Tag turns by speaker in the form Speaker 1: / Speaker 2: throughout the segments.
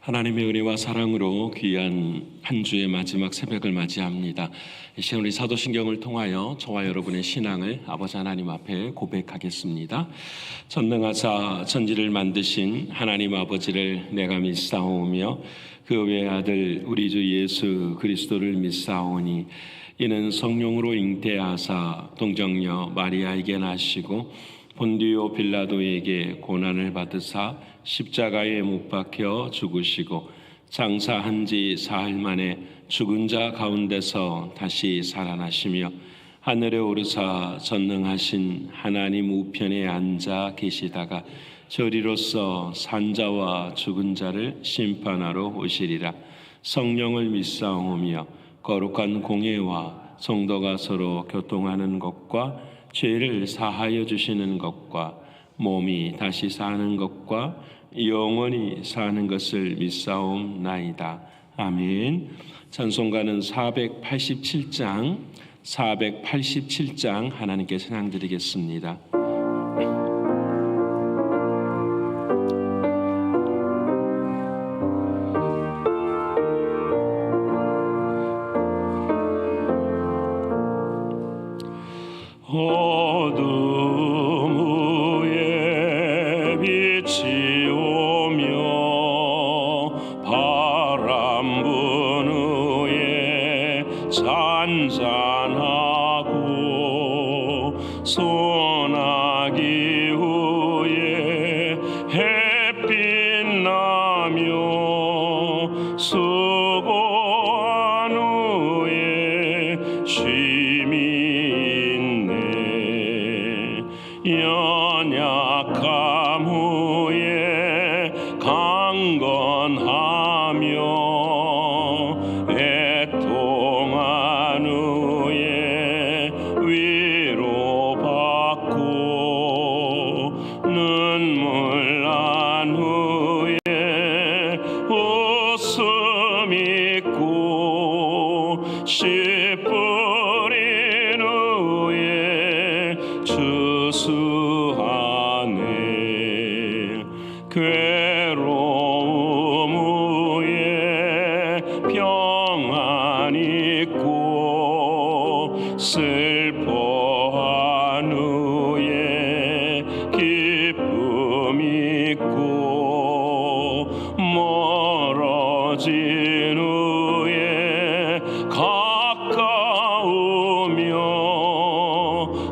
Speaker 1: 하나님의 은혜와 사랑으로 귀한 한 주의 마지막 새벽을 맞이합니다. 이 시간 우리 사도신경을 통하여 저와 여러분의 신앙을 아버지 하나님 앞에 고백하겠습니다. 전능하사 천지를 만드신 하나님 아버지를 내가 믿사오며 그 외의 아들 우리 주 예수 그리스도를 믿사오니 이는 성령으로 잉태하사 동정녀 마리아에게 나시고 본디오 빌라도에게 고난을 받으사 십자가에 못 박혀 죽으시고 장사한 지 사흘 만에 죽은 자 가운데서 다시 살아나시며 하늘에 오르사 전능하신 하나님 우편에 앉아 계시다가 저리로서 산자와 죽은 자를 심판하러 오시리라. 성령을 믿사오며 거룩한 공예와 성도가 서로 교통하는 것과 죄를 사하여 주시는 것과 몸이 다시 사는 것과 영원히 사는 것을 믿사옵나이다. 아멘. 찬송가는 487장 하나님께 찬양드리겠습니다. 어둠 위에 빛이 오며 바람 분 위에 잔잔하고 소나기 후에 햇빛 나며 수고한 후에 쉼이 연약함 후에 강건하며 애통한 후에 위로받고 눈물 난 후에 웃음 있고 씨 뿌린 후에 주수하네. 괴로움 후에 평안 있고 슬퍼한 후에 기쁨 있고 멀어진 후에 가까우며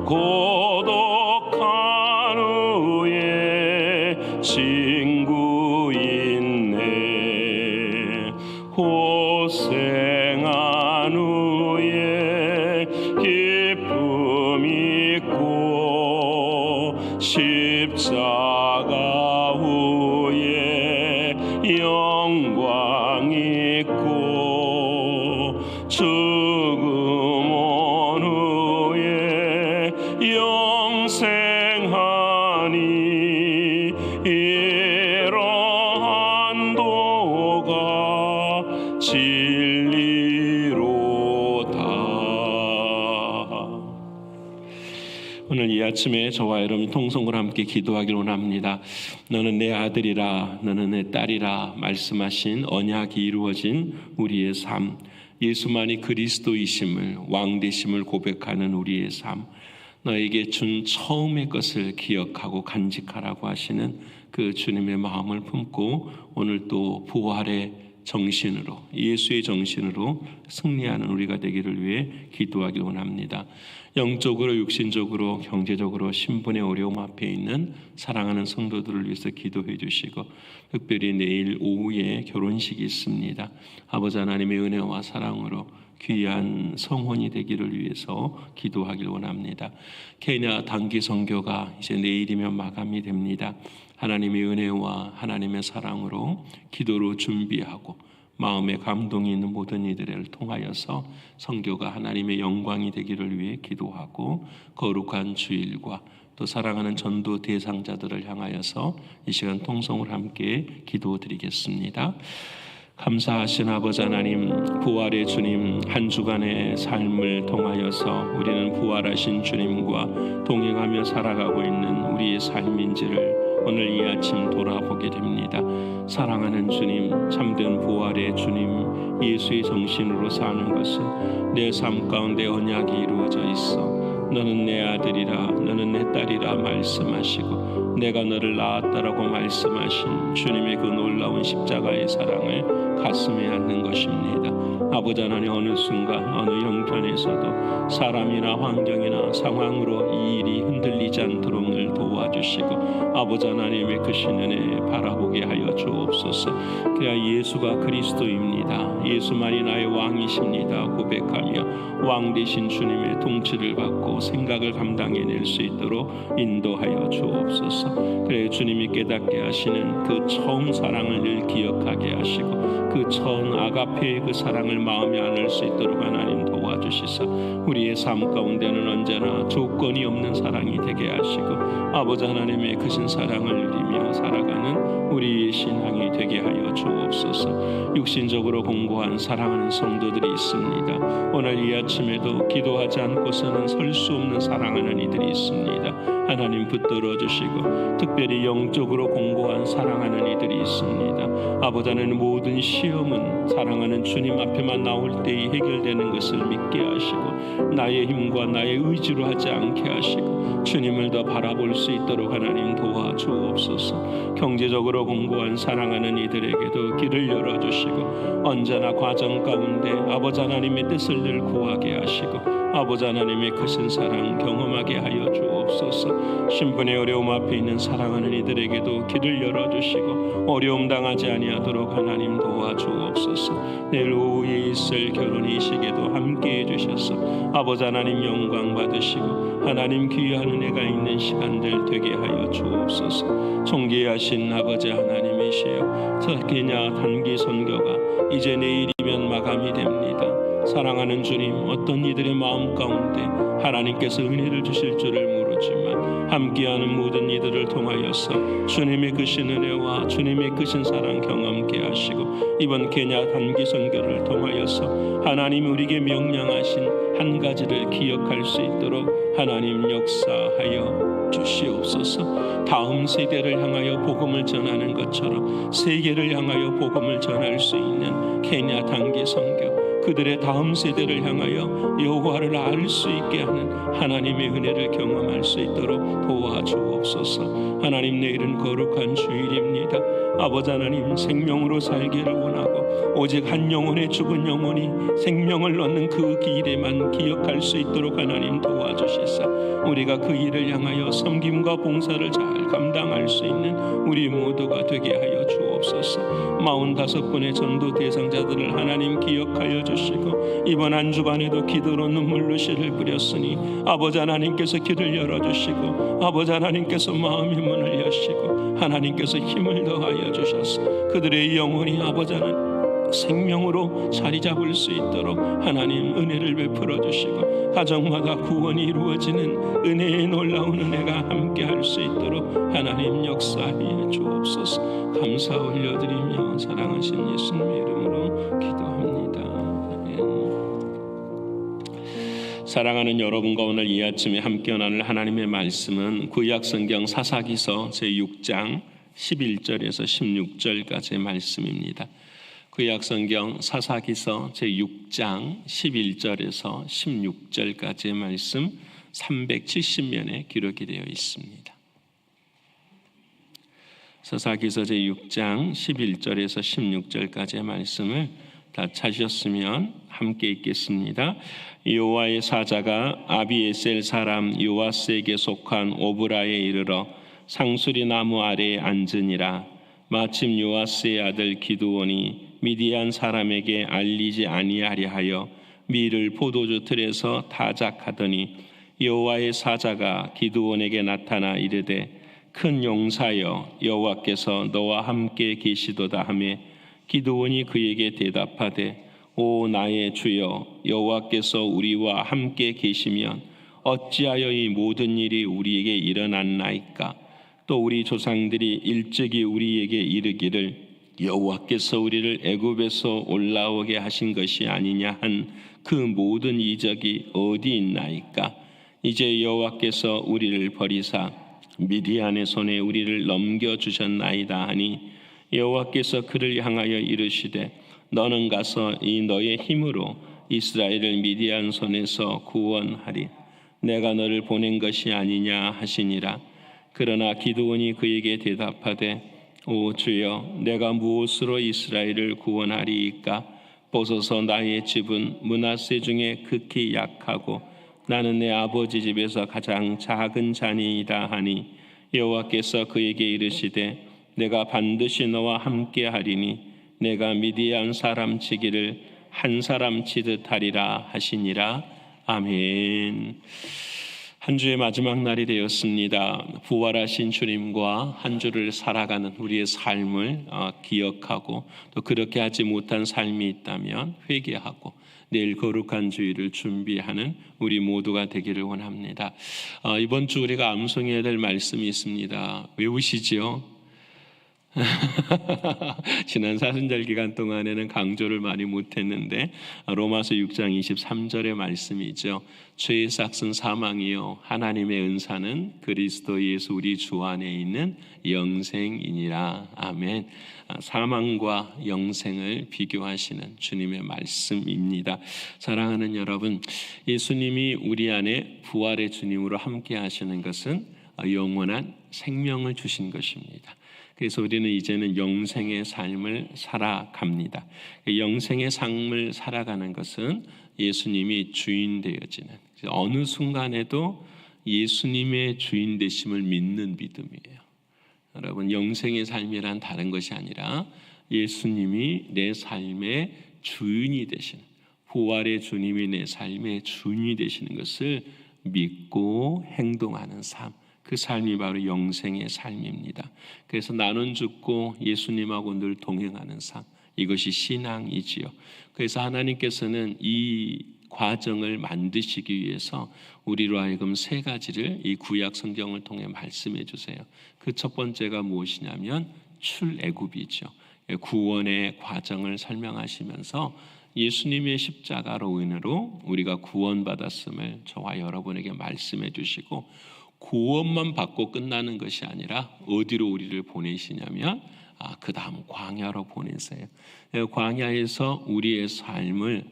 Speaker 1: 고독한 후에 친구 있네. 고생한 후에 기쁨 있고 십자가 후에 영광 있고 죽음 온 후에 영생하니 이러한 도가 진리로다. 오늘 이 아침에 저와 여러분 통성으로 함께 기도하기를 원합니다. 너는 내 아들이라 너는 내 딸이라 말씀하신 언약이 이루어진 우리의 삶, 예수만이 그리스도이심을 왕되심을 고백하는 우리의 삶, 너에게 준 처음의 것을 기억하고 간직하라고 하시는 그 주님의 마음을 품고 오늘 또 부활의 정신으로, 예수의 정신으로 승리하는 우리가 되기를 위해 기도하기 원합니다. 영적으로, 육신적으로, 경제적으로 신분의 어려움 앞에 있는 사랑하는 성도들을 위해서 기도해 주시고, 특별히 내일 오후에 결혼식이 있습니다. 아버지 하나님의 은혜와 사랑으로 귀한 성혼이 되기를 위해서 기도하길 원합니다. 케냐 단기 선교가 이제 내일이면 마감이 됩니다. 하나님의 은혜와 하나님의 사랑으로 기도로 준비하고 마음에 감동이 있는 모든 이들을 통하여서 선교가 하나님의 영광이 되기를 위해 기도하고 거룩한 주일과 또 사랑하는 전도 대상자들을 향하여서 이 시간 통성을 함께 기도드리겠습니다. 감사하신 아버지 하나님, 부활의 주님, 한 주간의 삶을 통하여서 우리는 부활하신 주님과 동행하며 살아가고 있는 우리의 삶인지를 오늘 이 아침 돌아보게 됩니다. 사랑하는 주님, 참된 부활의 주님, 예수의 정신으로 사는 것은 내 삶 가운데 언약이 이루어져 있어. 너는 내 아들이라, 너는 내 딸이라 말씀하시고 내가 너를 낳았다라고 말씀하신 주님의 그 놀라운 십자가의 사랑을 가슴에 안는 것입니다. 아버지 하나님, 어느 순간 어느 형편에서도 사람이나 환경이나 상황으로 이 일이 흔들리지 않도록 늘 도와주시고 아버지 하나님의 크신 은혜 바라보게 하여 주옵소서. 그래야 예수가 그리스도입니다, 예수만이 나의 왕이십니다 고백하며 왕 되신 주님의 통치를 받고 생각을 감당해낼 수 있도록 인도하여 주옵소서. 그래 주님이 깨닫게 하시는 그 처음 사랑을 늘 기억하게 하시고 그 처음 아가페의 그 사랑을 마음에 안을 수 있도록 하나님 도와주시사 우리의 삶 가운데는 언제나 조건이 없는 사랑이 되게 하시고 아버지 하나님의 크신 사랑을 누리며 살아가는 우리의 신앙이 되게 하여 주옵소서. 육신적으로 공고한 사랑하는 성도들이 있습니다. 오늘 이 아침에도 기도하지 않고서는 설 수 없는 사랑하는 이들이 있습니다. 하나님 붙들어 주시고 특별히 영적으로 공고한 사랑하는 이들이 있습니다. 아버지 하나님, 모든 시험은 사랑하는 주님 앞에만 나올 때에 해결되는 것을 믿게 하시고 나의 힘과 나의 의지로 하지 않게 하시고 주님을 더 바라볼 수 있도록 하나님 도와주옵소서. 경제적으로 공고한 사랑하는 이들에게도 길을 열어주시고 언제나 과정 가운데 아버지 하나님의 뜻을 늘 구하게 하시고 아버지 하나님의 크신 사랑 경험하게 하여 주옵소서. 신분의 어려움 앞에 있는 사랑하는 이들에게도 길을 열어주시고 어려움 당하지 아니하도록 하나님 도와주옵소서. 내일 오후에 있을 결혼의 시기에도 함께해 주셔서 아버지 하나님 영광 받으시고 하나님 귀한 은혜가 있는 시간들 되게 하여 주옵소서. 존귀하신 아버지 하나님이시여, 특히나 단기 선교가 이제 내일이면 마감이 됩니다. 사랑하는 주님, 어떤 이들의 마음 가운데 하나님께서 은혜를 주실 줄을 모르지만 함께하는 모든 이들을 통하여서 주님의 크신 은혜와 주님의 크신 사랑 경험케 하시고 이번 케냐 단기 선교를 통하여서 하나님 우리에게 명령하신 한 가지를 기억할 수 있도록 하나님 역사하여 주시옵소서. 다음 세대를 향하여 복음을 전하는 것처럼 세계를 향하여 복음을 전할 수 있는 케냐 단기 선교, 그들의 다음 세대를 향하여 여호와를 알 수 있게 하는 하나님의 은혜를 경험할 수 있도록 도와주옵소서. 하나님, 내일은 거룩한 주일입니다. 아버지 하나님, 생명으로 살기를 원하고 오직 한 영혼의 죽은 영혼이 생명을 얻는 그 길에만 기억할 수 있도록 하나님 도와주시사 우리가 그 일을 향하여 섬김과 봉사를 잘 감당할 수 있는 우리 모두가 되게 하여 주옵소서. 45분의 전도 대상자들을 하나님 기억하여 주시고 이번 한 주간에도 기도로 눈물로 씨를 뿌렸으니 아버지 하나님께서 길을 열어주시고 아버지 하나님께서 마음의 문을 여시고 하나님께서 힘을 더하여 주셔서 그들의 영혼이 아버지 하나님 생명으로 자리 잡을 수 있도록 하나님 은혜를 베풀어 주시고 가정마다 구원이 이루어지는 은혜의 놀라운 은혜가 함께 할 수 있도록 하나님 역사하여 주옵소서. 감사 올려드리며 사랑하신 예수님의 이름으로 기도합니다. 아멘. 사랑하는 여러분과 오늘 이 아침에 함께 나눌 하나님의 말씀은 구약성경 사사기서 제6장 11절에서 16절까지의 말씀입니다. 구약성경 사사기서 제6장 11절에서 16절까지의 말씀 370면에 기록이 되어 있습니다. 사사기서 제6장 11절에서 16절까지의 말씀을 다 찾으셨으면 함께 읽겠습니다. 여호와의 사자가 아비에셀 사람 요아스에게 속한 오브라에 이르러 상수리 나무 아래에 앉으니라. 마침 요아스의 아들 기드온이 미디안 사람에게 알리지 아니하려 하여 밀을 포도주 틀에서 타작하더니 여호와의 사자가 기드온에게 나타나 이르되 큰 용사여 여호와께서 너와 함께 계시도다 하며 기드온이 그에게 대답하되 오 나의 주여 여호와께서 우리와 함께 계시면 어찌하여 이 모든 일이 우리에게 일어났나이까. 또 우리 조상들이 일찍이 우리에게 이르기를 여호와께서 우리를 애굽에서 올라오게 하신 것이 아니냐 한 그 모든 이적이 어디 있나이까. 이제 여호와께서 우리를 버리사 미디안의 손에 우리를 넘겨주셨나이다 하니 여호와께서 그를 향하여 이르시되 너는 가서 이 너의 힘으로 이스라엘을 미디안 손에서 구원하리. 내가 너를 보낸 것이 아니냐 하시니라. 그러나 기드온이 그에게 대답하되 오 주여 내가 무엇으로 이스라엘을 구원하리이까? 보소서 나의 집은 므낫세 중에 극히 약하고 나는 내 아버지 집에서 가장 작은 자니이다 하니 여호와께서 그에게 이르시되 내가 반드시 너와 함께 하리니 내가 미디안 사람 치기를 한 사람 치듯 하리라 하시니라. 아멘. 한 주의 마지막 날이 되었습니다. 부활하신 주님과 한 주를 살아가는 우리의 삶을 기억하고 또 그렇게 하지 못한 삶이 있다면 회개하고 내일 거룩한 주일을 준비하는 우리 모두가 되기를 원합니다. 이번 주 우리가 암송해야 될 말씀이 있습니다. 외우시지요? 지난 사순절 기간 동안에는 강조를 많이 못했는데 로마서 6장 23절의 말씀이죠. 죄의 삭은 사망이요 하나님의 은사는 그리스도 예수 우리 주 안에 있는 영생이니라. 아멘. 사망과 영생을 비교하시는 주님의 말씀입니다. 사랑하는 여러분, 예수님이 우리 안에 부활의 주님으로 함께 하시는 것은 영원한 생명을 주신 것입니다. 그래서 우리는 이제는 영생의 삶을 살아갑니다. 영생의 삶을 살아가는 것은 예수님이 주인 되어지는, 어느 순간에도 예수님의 주인 되심을 믿는 믿음이에요. 여러분, 영생의 삶이란 다른 것이 아니라 예수님이 내 삶의 주인이 되시는, 부활의 주님이 내 삶의 주인이 되시는 것을 믿고 행동하는 삶, 그 삶이 바로 영생의 삶입니다. 그래서 나는 죽고 예수님하고 늘 동행하는 삶, 이것이 신앙이지요. 그래서 하나님께서는 이 과정을 만드시기 위해서 우리로 하여금 세 가지를 이 구약 성경을 통해 말씀해 주세요. 그 첫 번째가 무엇이냐면 출애굽이죠. 구원의 과정을 설명하시면서 예수님의 십자가로 인으로 우리가 구원받았음을 저와 여러분에게 말씀해 주시고, 구원만 받고 끝나는 것이 아니라 어디로 우리를 보내시냐면 그 다음 광야로 보내세요. 광야에서 우리의 삶을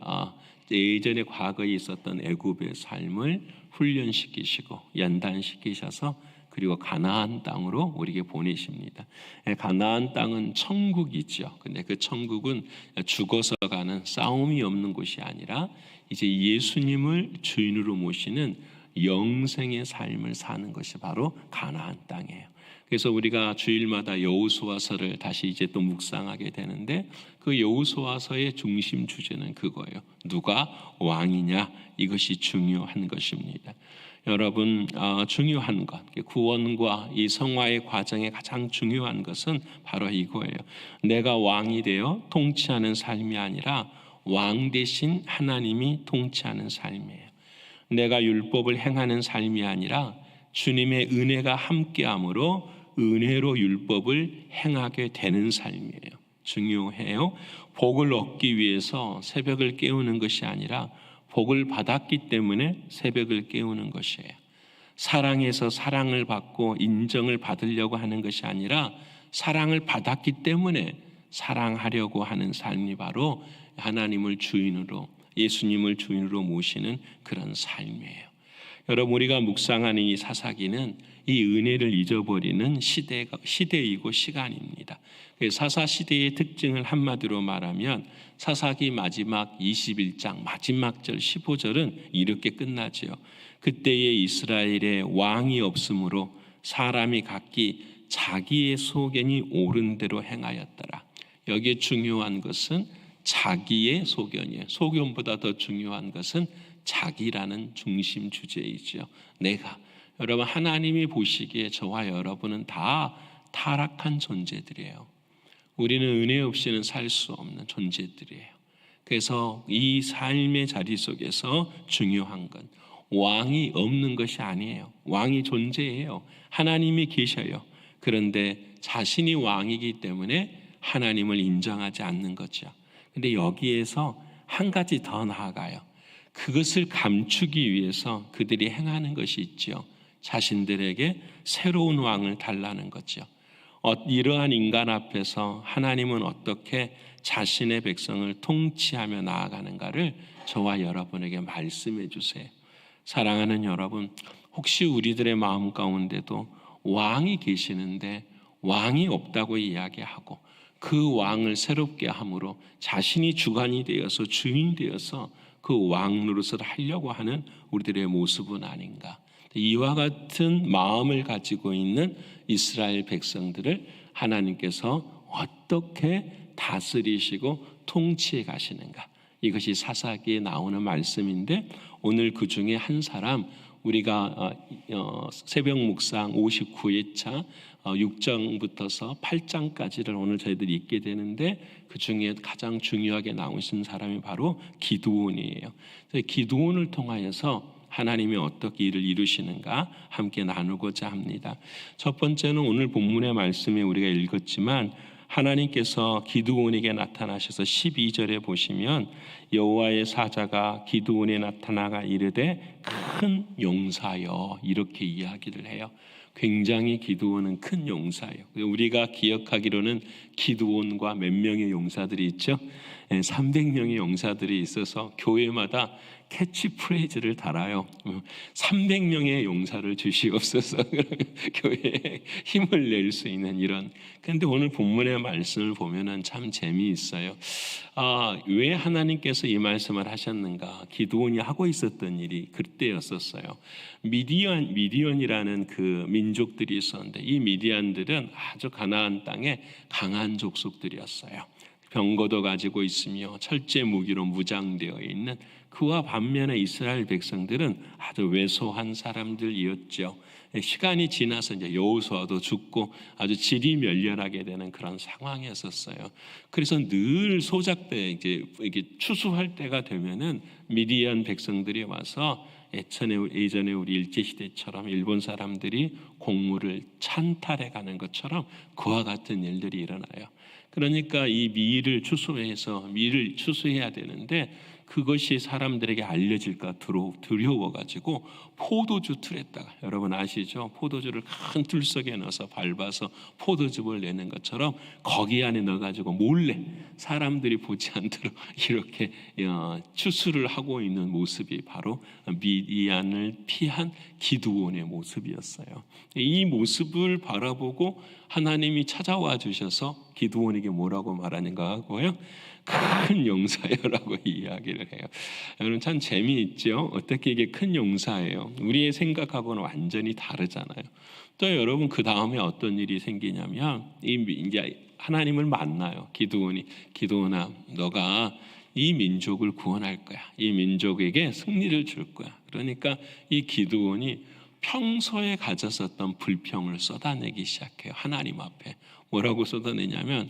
Speaker 1: 예전에 과거에 있었던 애굽의 삶을 훈련시키시고 연단시키셔서 그리고 가나안 땅으로 우리에게 보내십니다. 가나안 땅은 천국이죠. 근데 그 천국은 죽어서 가는 싸움이 없는 곳이 아니라 이제 예수님을 주인으로 모시는 영생의 삶을 사는 것이 바로 가나안 땅이에요. 그래서 우리가 주일마다 여호수아서를 다시 이제 또 묵상하게 되는데, 그 여호수아서의 중심 주제는 그거예요. 누가 왕이냐, 이것이 중요한 것입니다. 여러분, 중요한 것, 구원과 이 성화의 과정에 가장 중요한 것은 바로 이거예요. 내가 왕이 되어 통치하는 삶이 아니라 왕 대신 하나님이 통치하는 삶이에요. 내가 율법을 행하는 삶이 아니라 주님의 은혜가 함께함으로 은혜로 율법을 행하게 되는 삶이에요. 중요해요. 복을 얻기 위해서 새벽을 깨우는 것이 아니라 복을 받았기 때문에 새벽을 깨우는 것이에요. 사랑해서 사랑을 받고 인정을 받으려고 하는 것이 아니라 사랑을 받았기 때문에 사랑하려고 하는 삶이 바로 하나님을 주인으로, 예수님을 주인으로 모시는 그런 삶이에요. 여러분, 우리가 묵상하는 이 사사기는 이 은혜를 잊어버리는 시대이고 시간입니다. 사사시대의 특징을 한마디로 말하면 사사기 마지막 21장 마지막 절 15절은 이렇게 끝나지요. 그때에 이스라엘에 왕이 없으므로 사람이 각기 자기의 소견이 옳은 대로 행하였더라. 여기에 중요한 것은 자기의 소견이에요. 소견보다 더 중요한 것은 자기라는 중심 주제이죠. 내가. 여러분, 하나님이 보시기에 저와 여러분은 다 타락한 존재들이에요. 우리는 은혜 없이는 살 수 없는 존재들이에요. 그래서 이 삶의 자리 속에서 중요한 건 왕이 없는 것이 아니에요. 왕이 존재해요. 하나님이 계셔요. 그런데 자신이 왕이기 때문에 하나님을 인정하지 않는 거죠. 근데 여기에서 한 가지 더 나아가요. 그것을 감추기 위해서 그들이 행하는 것이 있죠. 자신들에게 새로운 왕을 달라는 거죠. 이러한 인간 앞에서 하나님은 어떻게 자신의 백성을 통치하며 나아가는가를 저와 여러분에게 말씀해 주세요. 사랑하는 여러분, 혹시 우리들의 마음 가운데도 왕이 계시는데 왕이 없다고 이야기하고 그 왕을 새롭게 함으로 자신이 주관이 되어서 주인 되어서 그 왕 노릇을 하려고 하는 우리들의 모습은 아닌가. 이와 같은 마음을 가지고 있는 이스라엘 백성들을 하나님께서 어떻게 다스리시고 통치해 가시는가. 이것이 사사기에 나오는 말씀인데 오늘 그 중에 한 사람 우리가 새벽 묵상 59회차 6장부터서 8장까지를 오늘 저희들이 읽게 되는데 그 중에 가장 중요하게 나오신 사람이 바로 기드온이에요. 기드온을 통하여서 하나님이 어떻게 일을 이루시는가 함께 나누고자 합니다. 첫 번째는 오늘 본문의 말씀에 우리가 읽었지만 하나님께서 기드온에게 나타나셔서 12절에 보시면 여호와의 사자가 기드온에 나타나가 이르되 큰 용사여 이렇게 이야기를 해요. 굉장히 기드온은 큰 용사예요. 우리가 기억하기로는 기드온과 몇 명의 용사들이 있죠? 300명의 용사들이 있어서 교회마다 캐치프레이즈를 달아요. 300명의 용사를 주시옵소서. 교회에 힘을 낼 수 있는 이런. 그런데 오늘 본문의 말씀을 보면은 참 재미있어요. 왜 하나님께서 이 말씀을 하셨는가? 기드온이 하고 있었던 일이 그때였었어요. 미디안이라는 그 민족들이 있었는데 이 미디안들은 아주 가나안 땅에 강한 족속들이었어요. 병거도 가지고 있으며 철제 무기로 무장되어 있는 그와 반면에 이스라엘 백성들은 아주 왜소한 사람들이었죠. 시간이 지나서 이제 여호수아도 죽고 아주 질이 멸렬하게 되는 그런 상황이었었어요. 그래서 늘 소작때 이제 이게 추수할 때가 되면은 미디안 백성들이 와서 예전에 우리 일제 시대처럼 일본 사람들이 곡물을 찬탈해 가는 것처럼 그와 같은 일들이 일어나요. 그러니까 이 밀을 추수해야 되는데 그것이 사람들에게 알려질까 두려워가지고 포도주 틀에다가 여러분 아시죠? 포도주를 큰 틀 속에 넣어서 밟아서 포도즙을 내는 것처럼 거기 안에 넣어가지고 몰래 사람들이 보지 않도록 이렇게 추수를 하고 있는 모습이 바로 미디안을 피한 기드온의 모습이었어요. 이 모습을 바라보고 하나님이 찾아와 주셔서 기드온에게 뭐라고 말하는가 하고요. 큰 용사여라고 이야기를 해요. 여러분 참 재미있죠. 어떻게 이게 큰 용사예요. 우리의 생각하고는 완전히 다르잖아요. 또 여러분 그 다음에 어떤 일이 생기냐면 이제 하나님을 만나요. 기드온아 너가 이 민족을 구원할 거야. 이 민족에게 승리를 줄 거야. 그러니까 이 기드온이 평소에 가졌었던 불평을 쏟아내기 시작해요. 하나님 앞에 뭐라고 쏟아내냐면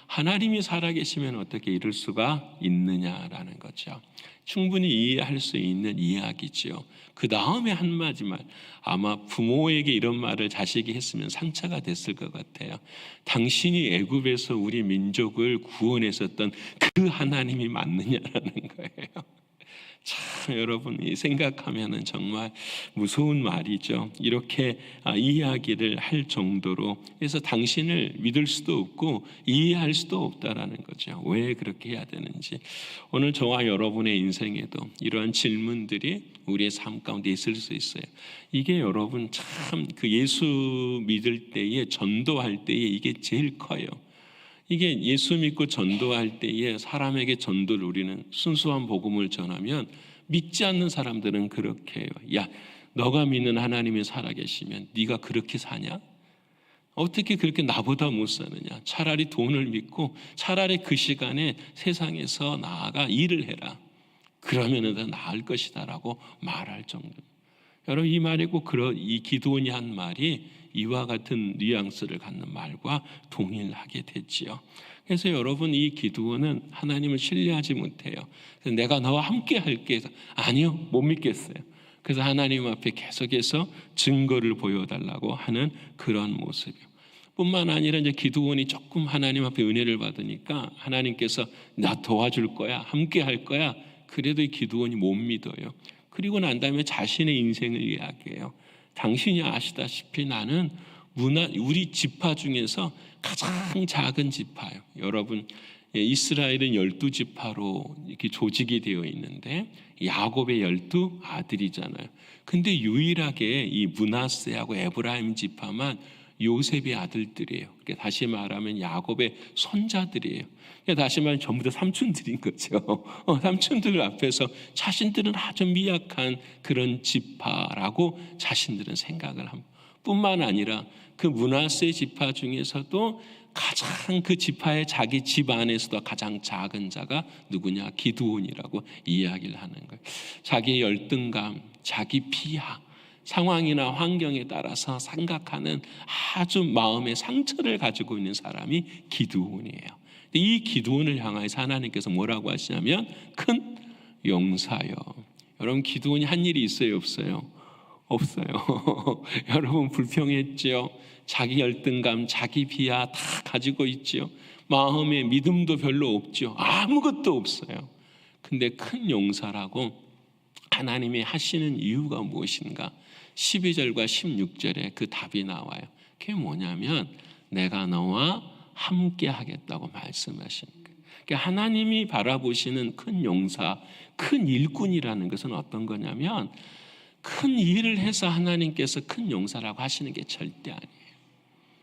Speaker 1: 하나님이 살아계시면 어떻게 이럴 수가 있느냐라는 거죠. 충분히 이해할 수 있는 이야기죠. 그 다음에 한마디만 아마 부모에게 이런 말을 자식이 했으면 상처가 됐을 것 같아요. 당신이 애굽에서 우리 민족을 구원했었던 그 하나님이 맞느냐라는 거예요. 참 여러분이 생각하면은 정말 무서운 말이죠. 이렇게 이야기를 할 정도로 그래서 당신을 믿을 수도 없고 이해할 수도 없다라는 거죠. 왜 그렇게 해야 되는지. 오늘 저와 여러분의 인생에도 이러한 질문들이 우리의 삶 가운데 있을 수 있어요. 이게 여러분 참 그 예수 믿을 때에 전도할 때에 이게 제일 커요. 이게 예수 믿고 전도할 때에 사람에게 전도를 우리는 순수한 복음을 전하면 믿지 않는 사람들은 그렇게 해요. 야, 너가 믿는 하나님이 살아계시면 네가 그렇게 사냐? 어떻게 그렇게 나보다 못 사느냐? 차라리 돈을 믿고 차라리 그 시간에 세상에서 나아가 일을 해라. 그러면 더 나을 것이다라고 말할 정도. 여러분 이 말이고 이 기드온이 한 말이 이와 같은 뉘앙스를 갖는 말과 동일하게 됐지요. 그래서 여러분 이 기드온은 하나님을 신뢰하지 못해요. 그래서 내가 너와 함께 할게 해서 아니요 못 믿겠어요. 그래서 하나님 앞에 계속해서 증거를 보여달라고 하는 그런 모습이요. 뿐만 아니라 이제 기드온이 조금 하나님 앞에 은혜를 받으니까 하나님께서 나 도와줄 거야, 함께 할 거야. 그래도 이 기드온이 못 믿어요. 그리고 난 다음에 자신의 인생을 이야기해요. 당신이 아시다시피 나는 우리 지파 중에서 가장 작은 지파예요. 여러분, 이스라엘은 12지파로 이렇게 조직이 되어 있는데 야곱의 12아들이잖아요. 근데 유일하게 이 므낫세하고 에브라임 지파만 요셉의 아들들이에요. 그러니까 다시 말하면 야곱의 손자들이에요. 그러니까 다시 말하면 전부 다 삼촌들인 거죠. 삼촌들 앞에서 자신들은 아주 미약한 그런 지파라고 자신들은 생각을 합니다. 뿐만 아니라 그 므낫세 지파 중에서도 가장 그 지파의 자기 집 안에서도 가장 작은 자가 누구냐? 기드온이라고 이야기를 하는 거예요. 자기의 열등감, 자기 비하, 상황이나 환경에 따라서 생각하는 아주 마음의 상처를 가지고 있는 사람이 기드온이에요. 이 기드온을 향해서 하나님께서 뭐라고 하시냐면 큰 용사여. 여러분, 기드온이 한 일이 있어요, 없어요? 없어요. 여러분, 불평했죠. 자기 열등감, 자기 비하 다 가지고 있죠. 마음에 믿음도 별로 없죠. 아무것도 없어요. 근데 큰 용사라고 하나님이 하시는 이유가 무엇인가? 12절과 16절에 그 답이 나와요. 그게 뭐냐면 내가 너와 함께 하겠다고 말씀하시는 거예요. 그러니까 하나님이 바라보시는 큰 용사, 큰 일꾼이라는 것은 어떤 거냐면 큰 일을 해서 하나님께서 큰 용사라고 하시는 게 절대 아니에요.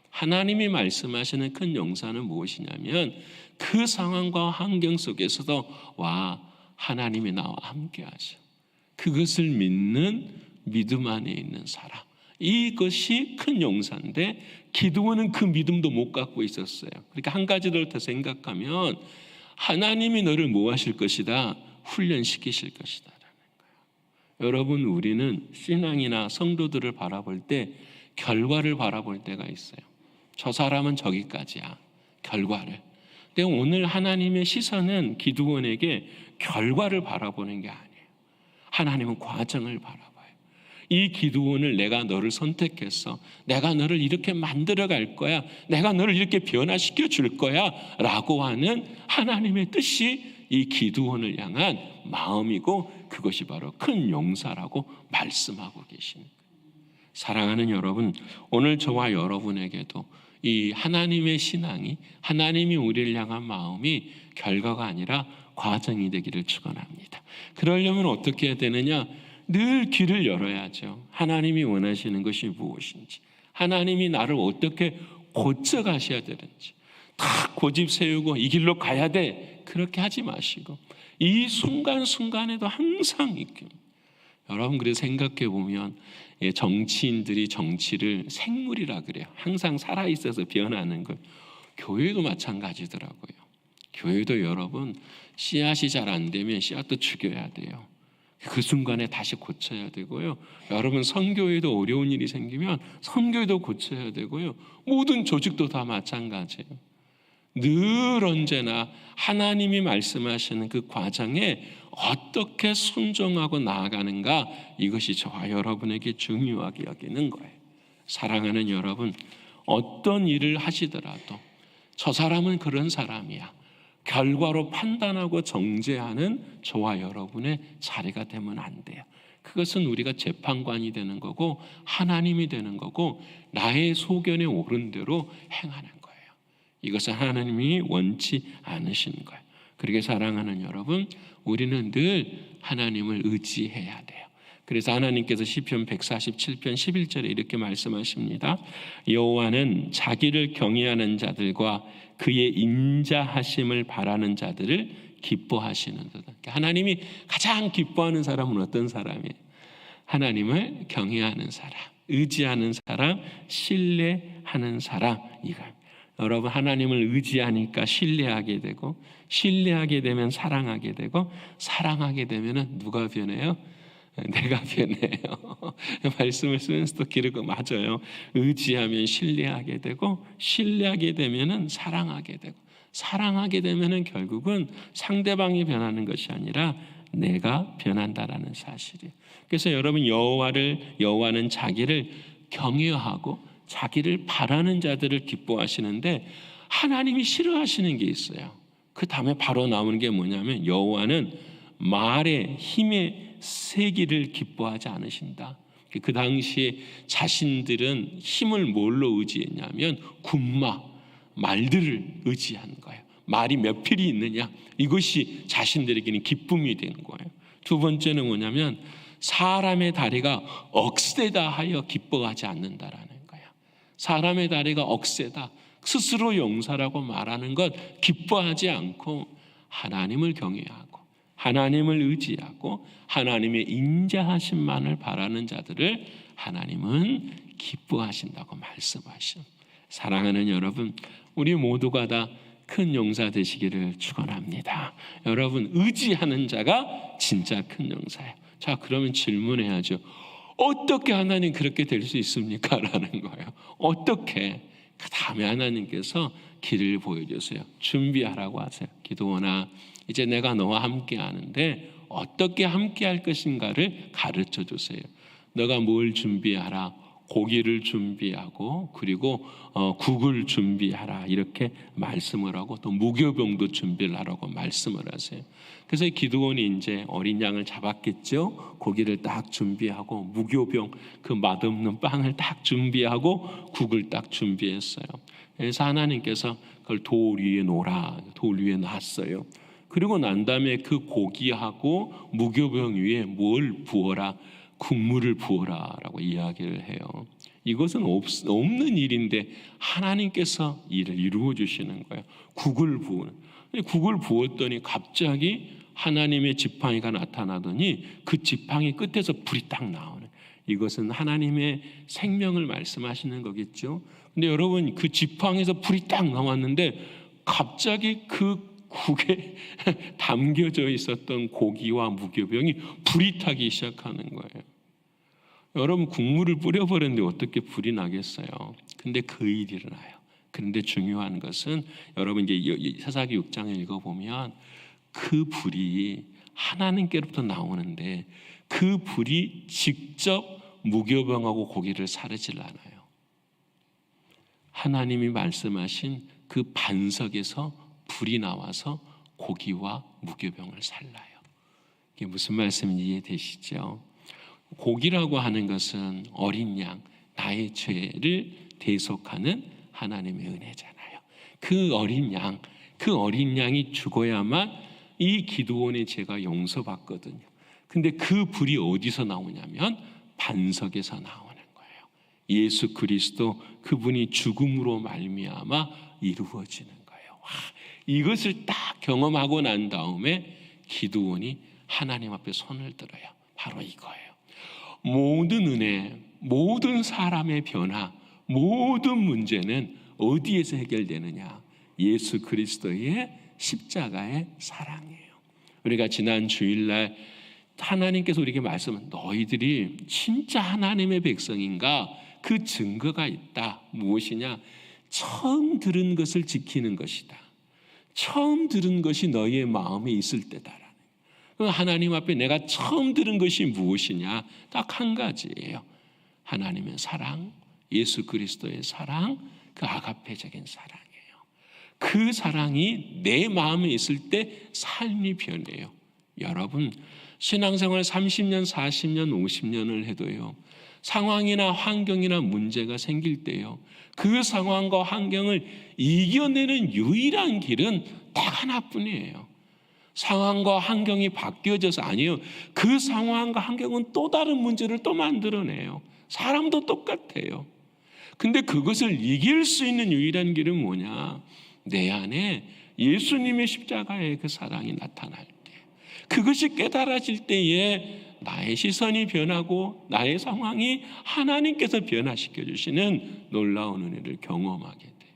Speaker 1: 하나님이 말씀하시는 큰 용사는 무엇이냐면 그 상황과 환경 속에서도 하나님이 나와 함께 하셔. 그것을 믿는 믿음 안에 있는 사람. 이것이 큰 용사인데 기드온은 그 믿음도 못 갖고 있었어요. 그러니까 한 가지를 더 생각하면 하나님이 너를 뭐 하실 것이다? 훈련시키실 것이다. 여러분, 우리는 신앙이나 성도들을 바라볼 때 결과를 바라볼 때가 있어요. 저 사람은 저기까지야. 결과를. 근데 오늘 하나님의 시선은 기드온에게 결과를 바라보는 게 아니에요. 하나님은 과정을 바라봐요. 이 기드온을 내가 너를 선택했어. 내가 너를 이렇게 만들어 갈 거야. 내가 너를 이렇게 변화시켜 줄 거야. 라고 하는 하나님의 뜻이 이 기드온을 향한 마음이고 그것이 바로 큰 용사라고 말씀하고 계십니다. 사랑하는 여러분, 오늘 저와 여러분에게도 이 하나님의 신앙이, 하나님이 우리를 향한 마음이 결과가 아니라 과정이 되기를 축원합니다. 그러려면 어떻게 해야 되느냐? 늘 귀를 열어야죠. 하나님이 원하시는 것이 무엇인지, 하나님이 나를 어떻게 고쳐가셔야 되는지, 다 고집 세우고 이 길로 가야 돼, 그렇게 하지 마시고 이 순간순간에도 항상 있게. 여러분, 그래서 생각해 보면 정치인들이 정치를 생물이라 그래요. 항상 살아있어서 변하는 걸. 교회도 마찬가지더라고요. 교회도 여러분, 씨앗이 잘 안 되면 씨앗도 죽여야 돼요. 그 순간에 다시 고쳐야 되고요. 여러분, 선교회도 어려운 일이 생기면 선교회도 고쳐야 되고요. 모든 조직도 다 마찬가지예요. 늘 언제나 하나님이 말씀하시는 그 과정에 어떻게 순종하고 나아가는가, 이것이 저와 여러분에게 중요하게 여기는 거예요. 사랑하는 여러분, 어떤 일을 하시더라도 저 사람은 그런 사람이야, 결과로 판단하고 정죄하는 저와 여러분의 자리가 되면 안 돼요. 그것은 우리가 재판관이 되는 거고 하나님이 되는 거고 나의 소견에 옳은 대로 행하는 거예요. 이것은 하나님이 원치 않으신 거예요. 그렇게 사랑하는 여러분, 우리는 늘 하나님을 의지해야 돼요. 그래서 하나님께서 시편 147편 11절에 이렇게 말씀하십니다. 여호와는 자기를 경외하는 자들과 그의 인자하심을 바라는 자들을 기뻐하시는도다. 하나님이 가장 기뻐하는 사람은 어떤 사람이에요? 하나님을 경외하는 사람, 의지하는 사람, 신뢰하는 사람. 이거. 여러분, 하나님을 의지하니까 신뢰하게 되고, 신뢰하게 되면 사랑하게 되고, 사랑하게 되면 누가 변해요? 내가 변해요. 말씀을 쓰면서도 기르고 맞아요. 의지하면 신뢰하게 되고, 신뢰하게 되면 사랑하게 되고, 사랑하게 되면 결국은 상대방이 변하는 것이 아니라 내가 변한다라는 사실이에요. 그래서 여러분, 여호와는 자기를 경외하고 자기를 바라는 자들을 기뻐하시는데 하나님이 싫어하시는 게 있어요. 그 다음에 바로 나오는 게 뭐냐면 여호와는 말의 힘의 세기를 기뻐하지 않으신다. 그 당시에 자신들은 힘을 뭘로 의지했냐면 군마, 말들을 의지한 거예요. 말이 몇 필이 있느냐, 이것이 자신들에게는 기쁨이 된 거예요. 두 번째는 뭐냐면 사람의 다리가 억세다 하여 기뻐하지 않는다라는 거예요. 사람의 다리가 억세다, 스스로 용사라고 말하는 것 기뻐하지 않고 하나님을 경외하고 하나님을 의지하고 하나님의 인자하심만을 바라는 자들을 하나님은 기뻐하신다고 말씀하시오. 사랑하는 여러분, 우리 모두가 다 큰 용사 되시기를 축원합니다. 여러분, 의지하는 자가 진짜 큰 용사예요. 자, 그러면 질문해야죠. 어떻게 하나님 그렇게 될 수 있습니까? 라는 거예요. 어떻게? 그 다음에 하나님께서 길을 보여주세요. 준비하라고 하세요. 기도원아, 이제 내가 너와 함께 하는데 어떻게 함께 할 것인가를 가르쳐 주세요. 너가 뭘 준비하라. 고기를 준비하고 그리고 국을 준비하라, 이렇게 말씀을 하고 또 무교병도 준비를 하라고 말씀을 하세요. 그래서 기드온이 이제 어린 양을 잡았겠죠. 고기를 딱 준비하고 무교병, 그 맛없는 빵을 딱 준비하고 국을 딱 준비했어요. 그래서 하나님께서 그걸 돌 위에 놓으라, 돌 위에 놨어요. 그리고 난 다음에 그 고기하고 무교병 위에 뭘 부어라? 국물을 부어라라고 이야기를 해요. 이것은 없는 일인데 하나님께서 일을 이루어 주시는 거예요. 국을 부었더니 갑자기 하나님의 지팡이가 나타나더니 그 지팡이 끝에서 불이 딱 나오는, 이것은 하나님의 생명을 말씀하시는 거겠죠. 근데 여러분, 그 지팡이에서 불이 딱 나왔는데 갑자기 그 국에 담겨져 있었던 고기와 무교병이 불이 타기 시작하는 거예요. 여러분, 국물을 뿌려버렸는데 어떻게 불이 나겠어요? 근데 그 일이 일어나요. 그런데 중요한 것은 여러분, 이제 사사기 6장을 읽어보면 그 불이 하나님께로부터 나오는데 그 불이 직접 무교병하고 고기를 사르질 않아요. 하나님이 말씀하신 그 반석에서 불이 나와서 고기와 무교병을 살라요. 이게 무슨 말씀인지 이해되시죠? 고기라고 하는 것은 어린 양, 나의 죄를 대속하는 하나님의 은혜잖아요. 그 어린 양이 죽어야만 이 기드온의 죄가 용서받거든요. 근데 그 불이 어디서 나오냐면 반석에서 나오는 거예요. 예수 그리스도, 그분이 죽음으로 말미암아 이루어지는 거예요. 이것을 딱 경험하고 난 다음에 기드온이 하나님 앞에 손을 들어요. 바로 이거예요. 모든 은혜, 모든 사람의 변화, 모든 문제는 어디에서 해결되느냐? 예수 그리스도의 십자가의 사랑이에요. 우리가 지난 주일날 하나님께서 우리에게 말씀은 너희들이 진짜 하나님의 백성인가? 그 증거가 있다. 무엇이냐? 처음 들은 것을 지키는 것이다. 처음 들은 것이 너희의 마음에 있을 때다라는. 하나님 앞에 내가 처음 들은 것이 무엇이냐? 딱 한 가지예요. 하나님의 사랑, 예수 그리스도의 사랑, 그 아가페적인 사랑이에요. 그 사랑이 내 마음에 있을 때 삶이 변해요. 여러분, 신앙생활 30년, 40년, 50년을 해도요, 상황이나 환경이나 문제가 생길 때요, 그 상황과 환경을 이겨내는 유일한 길은 딱 하나뿐이에요. 상황과 환경이 바뀌어져서 아니에요. 그 상황과 환경은 또 다른 문제를 또 만들어내요. 사람도 똑같아요. 근데 그것을 이길 수 있는 유일한 길은 뭐냐? 내 안에 예수님의 십자가의 그 사랑이 나타날 때, 그것이 깨달아질 때에 나의 시선이 변하고 나의 상황이 하나님께서 변화시켜 주시는 놀라운 은혜를 경험하게 돼요.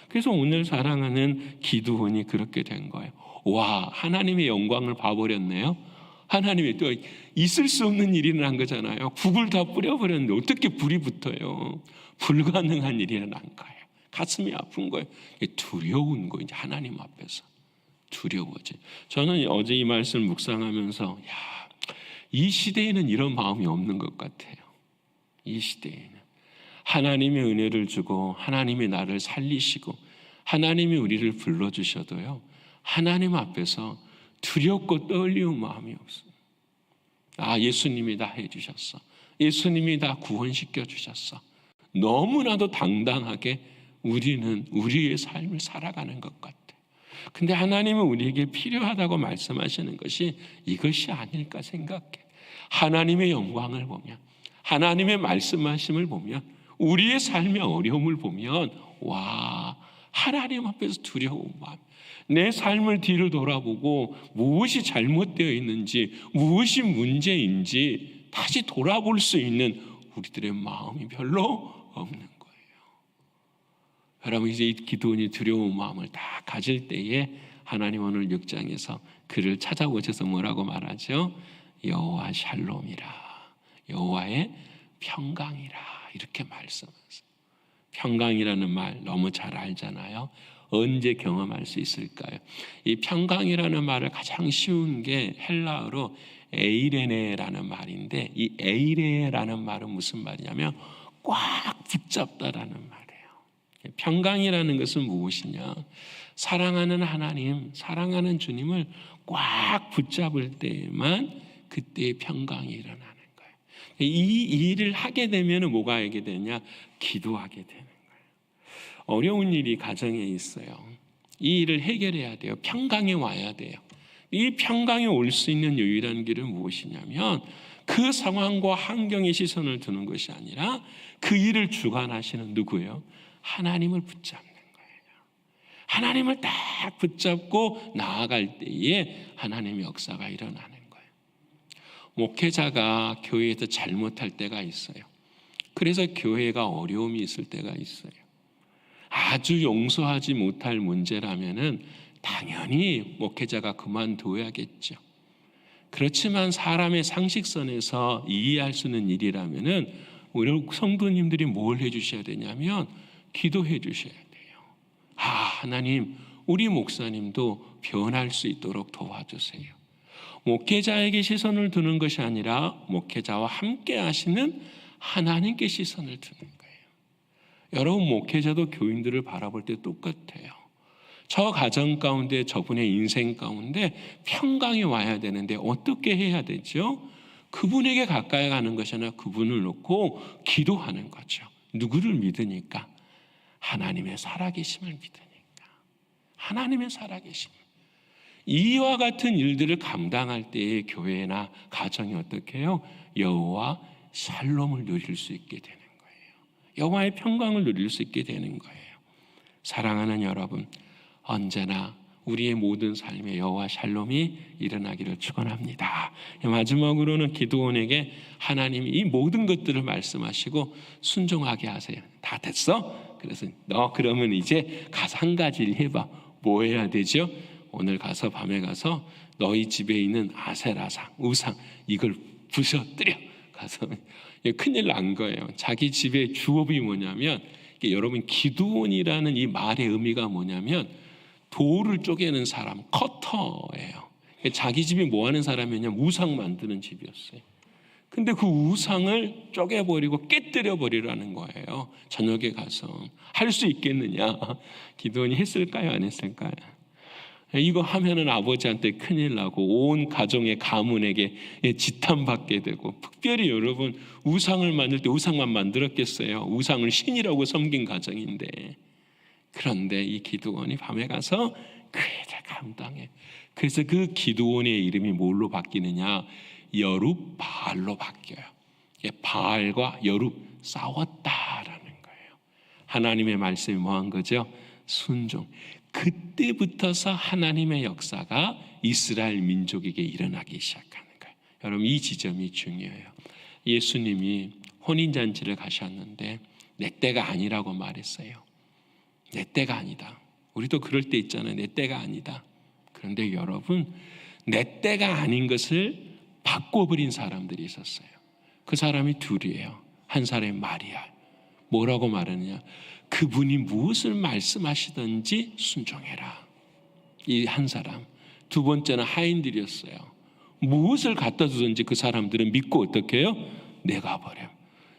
Speaker 1: 그래서 오늘 사랑하는 기드온이 그렇게 된 거예요. 와, 하나님의 영광을 봐버렸네요. 하나님의, 또 있을 수 없는 일이 일어난 거잖아요. 국을 다 뿌려버렸는데 어떻게 불이 붙어요? 불가능한 일이 일어난 거예요. 가슴이 아픈 거예요. 두려운 거예요. 이제 하나님 앞에서 두려워져. 저는 어제 이 말씀을 묵상하면서 이 시대에는 이런 마음이 없는 것 같아요. 이 시대에는 하나님의 은혜를 주고 하나님이 나를 살리시고 하나님이 우리를 불러주셔도요, 하나님 앞에서 두렵고 떨리운 마음이 없어요. 예수님이 다 해주셨어. 예수님이 다 구원시켜 주셨어. 너무나도 당당하게 우리는 우리의 삶을 살아가는 것 같아. 근데 하나님은 우리에게 필요하다고 말씀하시는 것이 이것이 아닐까 생각해. 하나님의 영광을 보면, 하나님의 말씀하심을 보면, 우리의 삶의 어려움을 보면 와, 하나님 앞에서 두려운 마음, 내 삶을 뒤를 돌아보고 무엇이 잘못되어 있는지, 무엇이 문제인지 다시 돌아볼 수 있는 우리들의 마음이 별로 없는 거예요. 여러분, 이제 이 기도원이 두려운 마음을 다 가질 때에 하나님 오늘 6장에서 그를 찾아오셔서 뭐라고 말하죠? 여호와 샬롬이라, 여호와의 평강이라, 이렇게 말씀하세요. 평강이라는 말 너무 잘 알잖아요. 언제 경험할 수 있을까요? 이 평강이라는 말을 가장 쉬운 게 헬라어로 에이레네라는 말인데, 이 에이레라는 말은 무슨 말이냐면 꽉 붙잡다라는 말이에요. 평강이라는 것은 무엇이냐? 사랑하는 하나님, 사랑하는 주님을 꽉 붙잡을 때에만 그때의 평강이 일어나는 거예요. 이 일을 하게 되면 뭐가 하게 되냐? 기도하게 되는 거예요. 어려운 일이 가정에 있어요. 이 일을 해결해야 돼요. 평강에 와야 돼요. 이 평강에 올 수 있는 유일한 길은 무엇이냐면 그 상황과 환경에 시선을 두는 것이 아니라 그 일을 주관하시는 누구예요? 하나님을 붙잡는 거예요. 하나님을 딱 붙잡고 나아갈 때에 하나님의 역사가 일어나는 거예요. 목회자가 교회에서 잘못할 때가 있어요. 그래서 교회가 어려움이 있을 때가 있어요. 아주 용서하지 못할 문제라면은 당연히 목회자가 그만둬야겠죠. 그렇지만 사람의 상식선에서 이해할 수 있는 일이라면은 우리 성도님들이 뭘 해주셔야 되냐면 기도해 주셔야 돼요. 하나님, 우리 목사님도 변할 수 있도록 도와주세요. 목회자에게 시선을 두는 것이 아니라 목회자와 함께 하시는 하나님께 시선을 두는 거예요. 여러분, 목회자도 교인들을 바라볼 때 똑같아요. 저 가정 가운데, 저분의 인생 가운데 평강이 와야 되는데 어떻게 해야 되죠? 그분에게 가까이 가는 것이 아니라 그분을 놓고 기도하는 거죠. 누구를 믿으니까? 하나님의 살아계심을 믿으니까. 하나님의 살아계심. 이와 같은 일들을 감당할 때의 교회나 가정이 어떻게 해요? 여호와 샬롬을 누릴 수 있게 되는 거예요. 여호와의 평강을 누릴 수 있게 되는 거예요. 사랑하는 여러분, 언제나 우리의 모든 삶에 여호와 샬롬이 일어나기를 축원합니다. 마지막으로는 기드온에게 하나님이 이 모든 것들을 말씀하시고 순종하게 하세요. 다 됐어? 그래서 너 그러면 이제 가서 한 가지를 해봐. 뭐 해야 되죠? 오늘 가서 밤에 가서 너희 집에 있는 아세라상, 우상 이걸 부셔뜨려. 가서 큰일 난 거예요. 자기 집의 주업이 뭐냐면, 여러분, 기드온이라는 이 말의 의미가 뭐냐면 돌을 쪼개는 사람, 커터예요. 자기 집이 뭐 하는 사람이냐면 우상 만드는 집이었어요. 근데 그 우상을 쪼개버리고 깨뜨려버리라는 거예요. 저녁에 가서. 할 수 있겠느냐? 기드온이 했을까요? 안 했을까요? 이거 하면은 아버지한테 큰일 나고 온 가정의 가문에게 지탄받게 되고, 특별히 여러분, 우상을 만들 때 우상만 만들었겠어요? 우상을 신이라고 섬긴 가정인데. 그런데 이 기드온이 밤에 가서 그 일을 감당해. 그래서 그 기드온의 이름이 뭘로 바뀌느냐? 여룹바알로 바뀌어요. 바알과 여룹 싸웠다라는 거예요. 하나님의 말씀이 뭐한 거죠? 순종. 그때부터서 하나님의 역사가 이스라엘 민족에게 일어나기 시작하는 거예요. 여러분, 이 지점이 중요해요. 예수님이 혼인잔치를 가셨는데 내 때가 아니라고 말했어요. 내 때가 아니다. 우리도 그럴 때 있잖아요. 내 때가 아니다. 그런데 여러분, 내 때가 아닌 것을 바꿔버린 사람들이 있었어요. 그 사람이 둘이에요. 한 사람이 마리아. 뭐라고 말하느냐? 그분이 무엇을 말씀하시든지 순종해라. 이 한 사람. 두 번째는 하인들이었어요. 무엇을 갖다 주든지 그 사람들은 믿고 어떻게 해요? 내가 버려.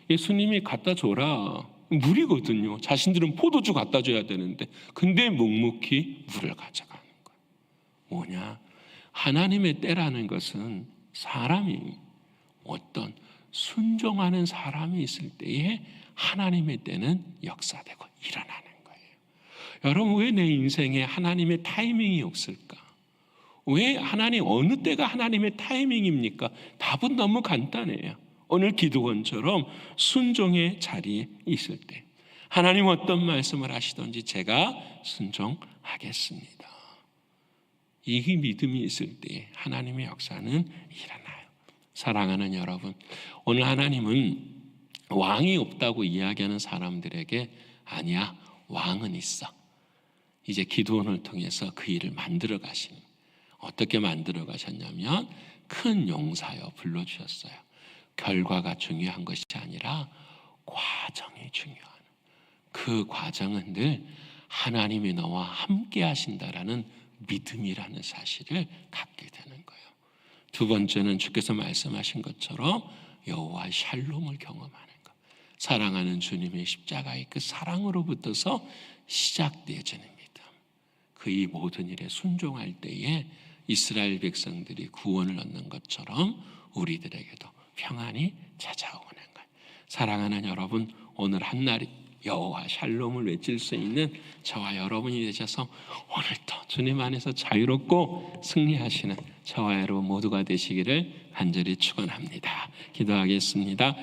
Speaker 1: 예수님이 갖다 줘라. 물이거든요. 자신들은 포도주 갖다 줘야 되는데, 근데 묵묵히 물을 가져가는 거예요. 뭐냐? 하나님의 때라는 것은 사람이 어떤 순종하는 사람이 있을 때에 하나님의 때는 역사되고 일어나는 거예요. 여러분, 왜 내 인생에 하나님의 타이밍이 없을까? 왜 하나님, 어느 때가 하나님의 타이밍입니까? 답은 너무 간단해요. 오늘 기도원처럼 순종의 자리에 있을 때 하나님 어떤 말씀을 하시든지 제가 순종하겠습니다. 이 믿음이 있을 때 하나님의 역사는 일어나요. 사랑하는 여러분, 오늘 하나님은 왕이 없다고 이야기하는 사람들에게 아니야, 왕은 있어. 이제 기도원을 통해서 그 일을 만들어 가신, 어떻게 만들어 가셨냐면 큰 용사여 불러주셨어요. 결과가 중요한 것이 아니라 과정이 중요한, 그 과정은 늘 하나님이 너와 함께 하신다라는 믿음이라는 사실을 갖게 되는 거예요. 두 번째는 주께서 말씀하신 것처럼 여호와 샬롬을 경험하는 것. 사랑하는 주님의 십자가의 그 사랑으로부터서 시작되어지는 믿음. 그 이 모든 일에 순종할 때에 이스라엘 백성들이 구원을 얻는 것처럼 우리들에게도 평안이 찾아오는 것. 사랑하는 여러분, 오늘 한날이 여호와 샬롬을 외칠 수 있는 저와 여러분이 되셔서 오늘도 주님 안에서 자유롭고 승리하시는 저와 여러분 모두가 되시기를 간절히 축원합니다. 기도하겠습니다.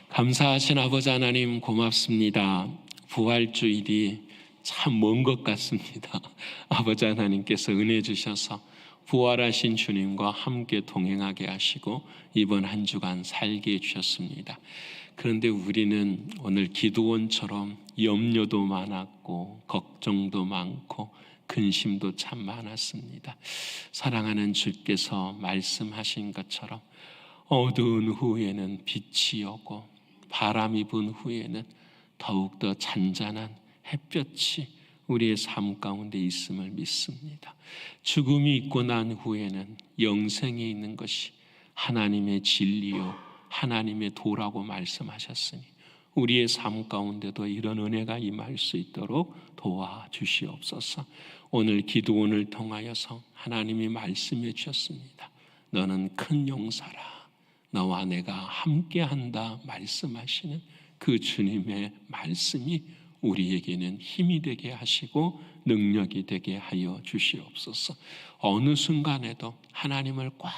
Speaker 1: 감사하신 아버지 하나님, 고맙습니다. 부활주일이 참 먼 것 같습니다. 아버지 하나님께서 은혜 주셔서 부활하신 주님과 함께 동행하게 하시고 이번 한 주간 살게 해주셨습니다. 그런데 우리는 오늘 기도원처럼 염려도 많았고 걱정도 많고 근심도 참 많았습니다. 사랑하는 주께서 말씀하신 것처럼 어두운 후에는 빛이 오고 바람이 분 후에는 더욱더 잔잔한 햇볕이 우리의 삶 가운데 있음을 믿습니다. 죽음이 있고 난 후에는 영생이 있는 것이 하나님의 진리요 하나님의 도라고 말씀하셨으니 우리의 삶 가운데도 이런 은혜가 임할 수 있도록 도와주시옵소서. 오늘 기도원을 통하여서 하나님이 말씀해 주셨습니다. 너는 큰 용사라, 너와 내가 함께한다 말씀하시는 그 주님의 말씀이 우리에게는 힘이 되게 하시고 능력이 되게 하여 주시옵소서. 어느 순간에도 하나님을 꽉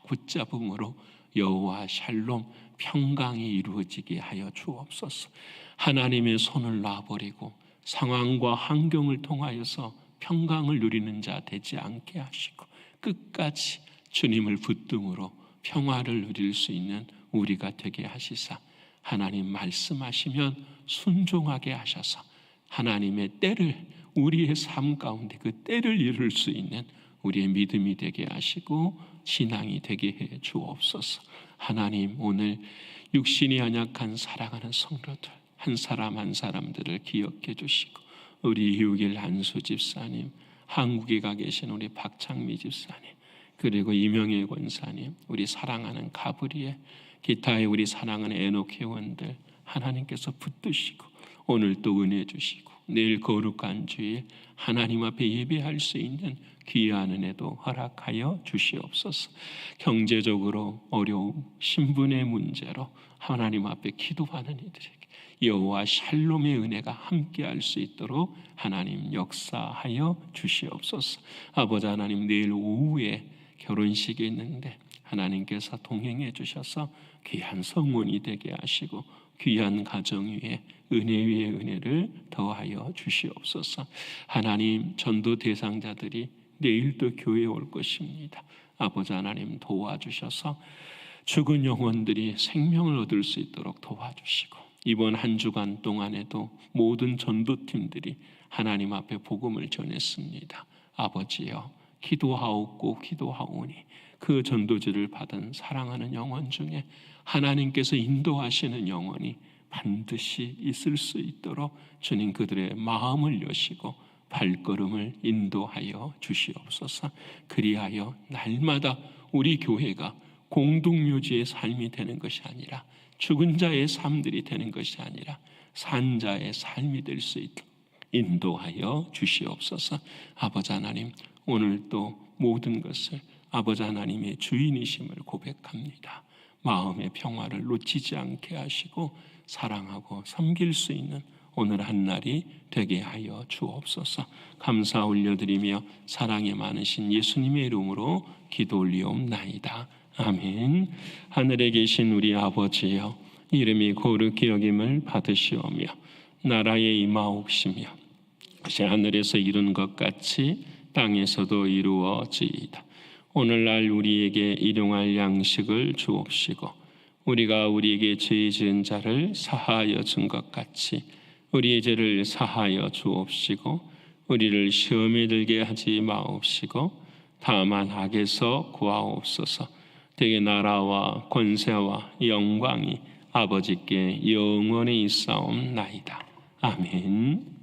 Speaker 1: 붙잡음으로 여호와 샬롬 평강이 이루어지게 하여 주옵소서. 하나님의 손을 놔버리고 상황과 환경을 통하여서 평강을 누리는 자 되지 않게 하시고 끝까지 주님을 붙듦으로 평화를 누릴 수 있는 우리가 되게 하시사 하나님 말씀하시면 순종하게 하셔서 하나님의 때를 우리의 삶 가운데 그 때를 이룰 수 있는 우리의 믿음이 되게 하시고 신앙이 되게 해 주옵소서. 하나님, 오늘 육신이 연약한 사랑하는 성도들 한 사람 한 사람들을 기억해 주시고 우리 이우길 한수 집사님, 한국에 가 계신 우리 박창미 집사님, 그리고 이명애 권사님, 우리 사랑하는 가브리엘, 기타의 우리 사랑하는 에녹 회원들 하나님께서 붙드시고 오늘 또 은혜 주시고 내일 거룩한 주일 하나님 앞에 예배할 수 있는 귀한 은혜도 허락하여 주시옵소서. 경제적으로 어려움, 신분의 문제로 하나님 앞에 기도하는 이들에게 여호와 샬롬의 은혜가 함께할 수 있도록 하나님 역사하여 주시옵소서. 아버지 하나님, 내일 오후에 결혼식이 있는데 하나님께서 동행해 주셔서 귀한 성문이 되게 하시고 귀한 가정 위에 은혜 위에 은혜를 더하여 주시옵소서. 하나님, 전도 대상자들이 내일도 교회에 올 것입니다. 아버지 하나님 도와주셔서 죽은 영혼들이 생명을 얻을 수 있도록 도와주시고 이번 한 주간 동안에도 모든 전도팀들이 하나님 앞에 복음을 전했습니다. 아버지여, 기도하옵고 기도하오니 그 전도지를 받은 사랑하는 영혼 중에 하나님께서 인도하시는 영혼이 반드시 있을 수 있도록 주님 그들의 마음을 여시고 발걸음을 인도하여 주시옵소서. 그리하여 날마다 우리 교회가 공동묘지의 삶이 되는 것이 아니라 죽은 자의 삶들이 되는 것이 아니라 산 자의 삶이 될 수 있도록 인도하여 주시옵소서. 아버지 하나님, 오늘 또 모든 것을 아버지 하나님의 주인이심을 고백합니다. 마음의 평화를 놓치지 않게 하시고 사랑하고 섬길 수 있는 오늘 한 날이 되게 하여 주옵소서. 감사 올려드리며 사랑이 많으신 예수님의 이름으로 기도 올리옵나이다. 아멘. 하늘에 계신 우리 아버지여, 이름이 거룩히 여김을 받으시오며 나라에 임하옵시며 이제 하늘에서 이룬 것 같이 땅에서도 이루어지이다. 오늘날 우리에게 일용할 양식을 주옵시고 우리가 우리에게 죄 지은 자를 사하여 준 것 같이 우리의 죄를 사하여 주옵시고 우리를 시험에 들게 하지 마옵시고 다만 악에서 구하옵소서. 되게 나라와 권세와 영광이 아버지께 영원히 있사옵나이다. 아멘.